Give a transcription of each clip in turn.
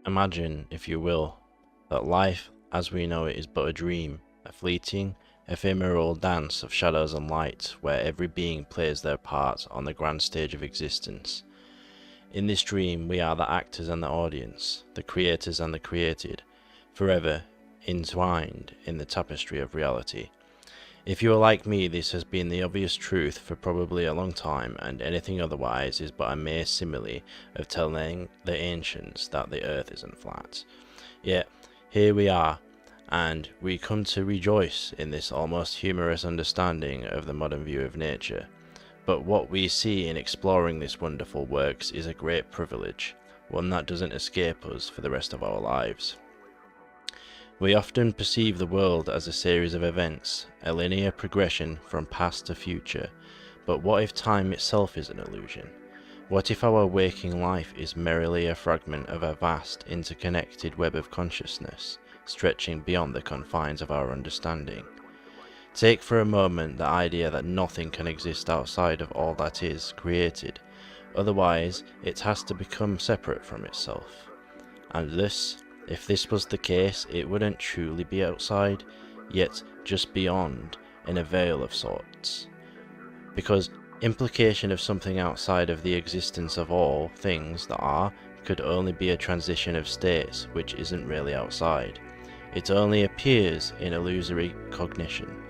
Imagine, if you will, that life as we know it is but a dream, a fleeting, ephemeral dance of shadows and light, where every being plays their part on the grand stage of existence. In this dream, we are the actors and the audience, the creators and the created, forever entwined in the tapestry of reality. If you are like me, this has been the obvious truth for probably a long time, and anything otherwise is but a mere simile of telling the ancients that the earth isn't flat. Yet, here we are, and we come to rejoice in this almost humorous understanding of the modern view of nature. But what we see in exploring this wonderful works is a great privilege, one that doesn't escape us for the rest of our lives. We often perceive the world as a series of events, a linear progression from past to future, but what if time itself is an illusion? What if our waking life is merely a fragment of a vast, interconnected web of consciousness, stretching beyond the confines of our understanding? Take for a moment the idea that nothing can exist outside of all that is created, otherwise it has to become separate from itself. And thus, if this was the case, it wouldn't truly be outside, yet just beyond, in a veil of sorts. Because implication of something outside of the existence of all things that are could only be a transition of states which isn't really outside. It only appears in illusory cognition.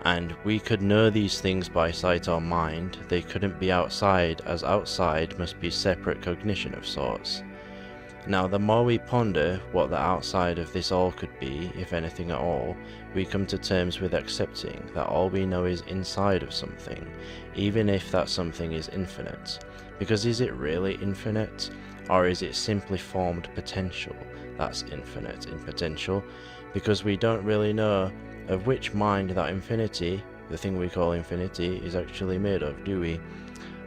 And we could know these things by sight or mind, they couldn't be outside, as outside must be separate cognition of sorts. Now, the more we ponder what the outside of this all could be, if anything at all, we come to terms with accepting that all we know is inside of something, even if that something is infinite. Because is it really infinite? Or is it simply formed potential that's infinite in potential? Because we don't really know of which mind that infinity, the thing we call infinity, is actually made of, do we?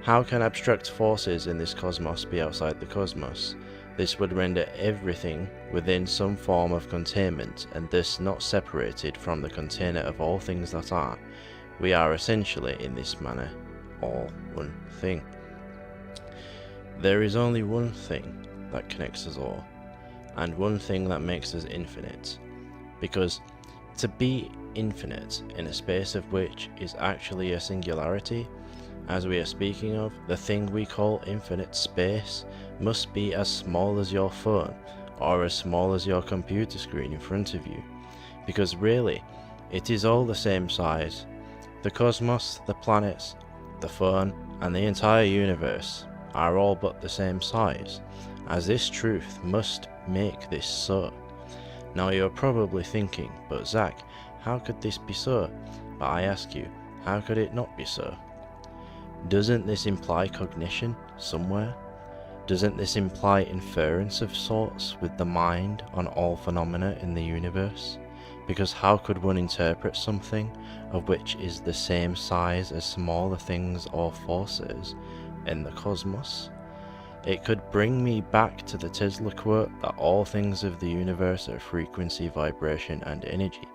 How can abstract forces in this cosmos be outside the cosmos? This would render everything within some form of containment, and thus not separated from the container of all things that are. We are essentially, in this manner, all one thing. There is only one thing that connects us all, and one thing that makes us infinite, because to be infinite in a space of which is actually a singularity, as we are speaking of, the thing we call infinite space must be as small as your phone, or as small as your computer screen in front of you, because really, it is all the same size. The cosmos, the planets, the phone, and the entire universe are all but the same size, as this truth must make this so. Now you're probably thinking, but Zach, how could this be so? But I ask you, how could it not be so? Doesn't this imply cognition somewhere? Doesn't this imply inference of sorts with the mind on all phenomena in the universe? Because how could one interpret something of which is the same size as smaller things or forces in the cosmos? It could bring me back to the Tesla quote that all things of the universe are frequency, vibration, and energy.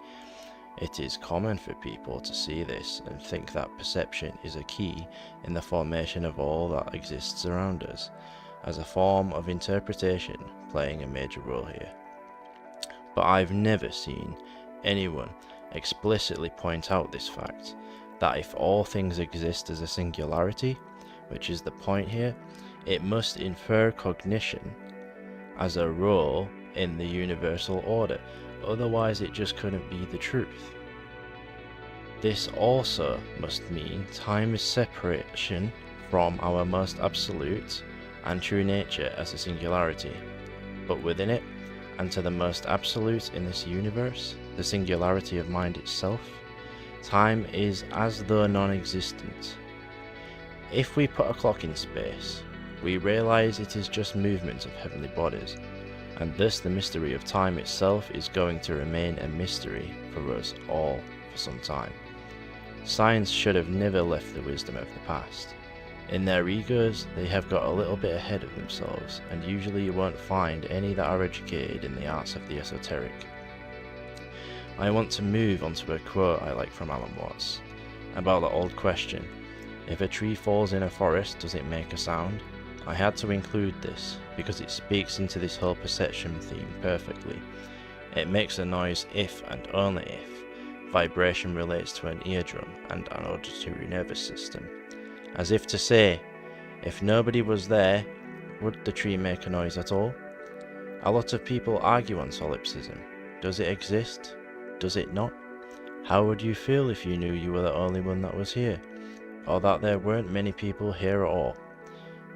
It is common for people to see this and think that perception is a key in the formation of all that exists around us, as a form of interpretation playing a major role here. But I've never seen anyone explicitly point out this fact, that if all things exist as a singularity, which is the point here, it must infer cognition as a role in the universal order, otherwise it just couldn't be the truth. This also must mean time is separation from our most absolute and true nature as a singularity, but within it, and to the most absolute in this universe, the singularity of mind itself, time is as though non-existent. If we put a clock in space, we realize it is just movement of heavenly bodies, and thus the mystery of time itself is going to remain a mystery for us all for some time. Science should have never left the wisdom of the past. In their egos, they have got a little bit ahead of themselves, and usually you won't find any that are educated in the arts of the esoteric. I want to move on to a quote I like from Alan Watts, about the old question, if a tree falls in a forest, does it make a sound? I had to include this because it speaks into this whole perception theme perfectly. It makes a noise if and only if vibration relates to an eardrum and an auditory nervous system. As if to say, if nobody was there, would the tree make a noise at all? A lot of people argue on solipsism. Does it exist? Does it not? How would you feel if you knew you were the only one that was here, or that there weren't many people here at all?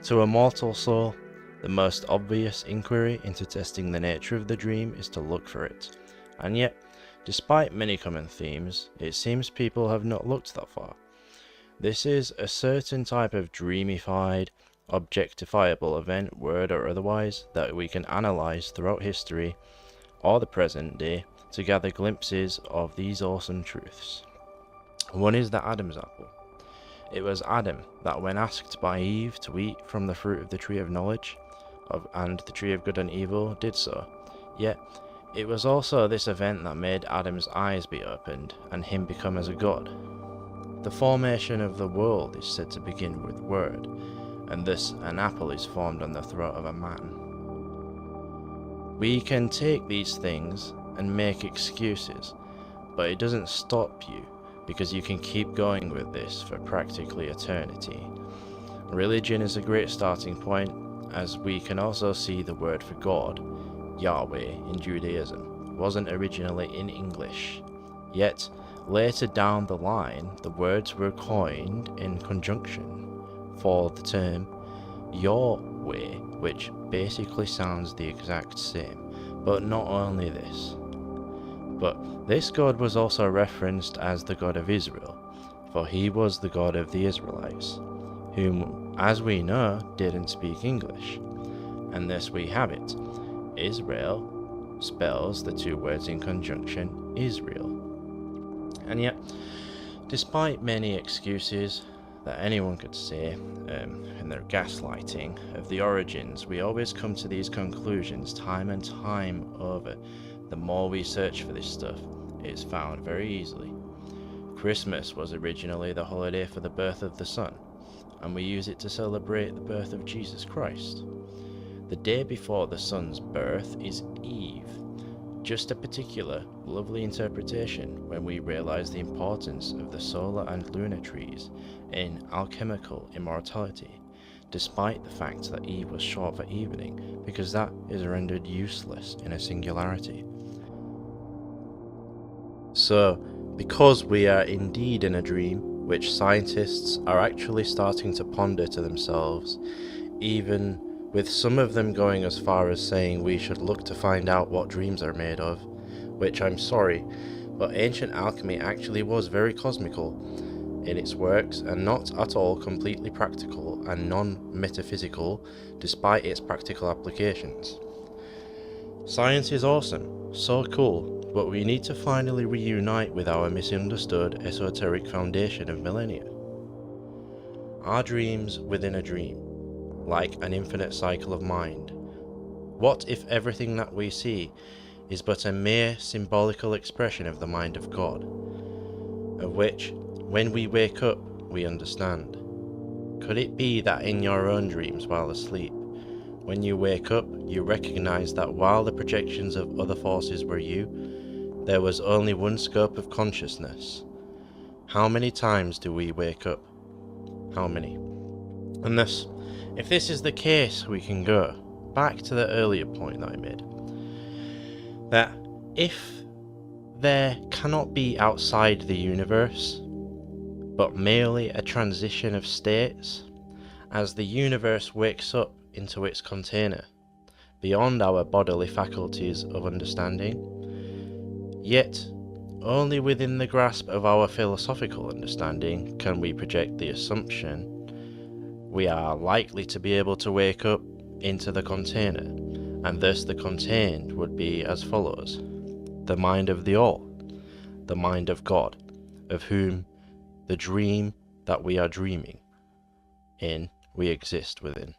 To a mortal soul, the most obvious inquiry into testing the nature of the dream is to look for it. And yet, despite many common themes, it seems people have not looked that far. This is a certain type of dreamified, objectifiable event, word or otherwise, that we can analyze throughout history or the present day to gather glimpses of these awesome truths. One is the Adam's apple. It was Adam that, when asked by Eve to eat from the fruit of the tree of knowledge and the tree of good and evil, did so. Yet, it was also this event that made Adam's eyes be opened and him become as a god. The formation of the world is said to begin with word, and thus an apple is formed on the throat of a man. We can take these things and make excuses, but it doesn't stop you, because you can keep going with this for practically eternity. Religion is a great starting point, as we can also see the word for God, Yahweh, in Judaism, wasn't originally in English. Yet, later down the line, the words were coined in conjunction for the term Yahweh, which basically sounds the exact same. But not only this, but this God was also referenced as the God of Israel, for he was the God of the Israelites, whom, as we know, didn't speak English. And thus we have it. Israel spells the two words in conjunction, Israel. And yet, despite many excuses that anyone could say in their gaslighting of the origins, we always come to these conclusions time and time over. The more we search for this stuff, it is found very easily. Christmas was originally the holiday for the birth of the sun, and we use it to celebrate the birth of Jesus Christ. The day before the sun's birth is Eve, just a particular, lovely interpretation when we realize the importance of the solar and lunar trees in alchemical immortality, despite the fact that Eve was short for evening, because that is rendered useless in a singularity. So, because we are indeed in a dream, which scientists are actually starting to ponder to themselves, even with some of them going as far as saying we should look to find out what dreams are made of, which I'm sorry, but ancient alchemy actually was very cosmical in its works and not at all completely practical and non-metaphysical despite its practical applications. Science is awesome, so cool, but we need to finally reunite with our misunderstood esoteric foundation of millennia. Our dreams within a dream, like an infinite cycle of mind. What if everything that we see is but a mere symbolical expression of the mind of God, of which, when we wake up, we understand? Could it be that in your own dreams while asleep, when you wake up, you recognize that while the projections of other forces were you, there was only one scope of consciousness? How many times do we wake up? How many? And thus, if this is the case, we can go back to the earlier point that I made, that if there cannot be outside the universe, but merely a transition of states, as the universe wakes up into its container, beyond our bodily faculties of understanding, yet only within the grasp of our philosophical understanding can we project the assumption we are likely to be able to wake up into the container, and thus the contained would be as follows: the mind of the All, the mind of God, of whom the dream that we are dreaming in we exist within.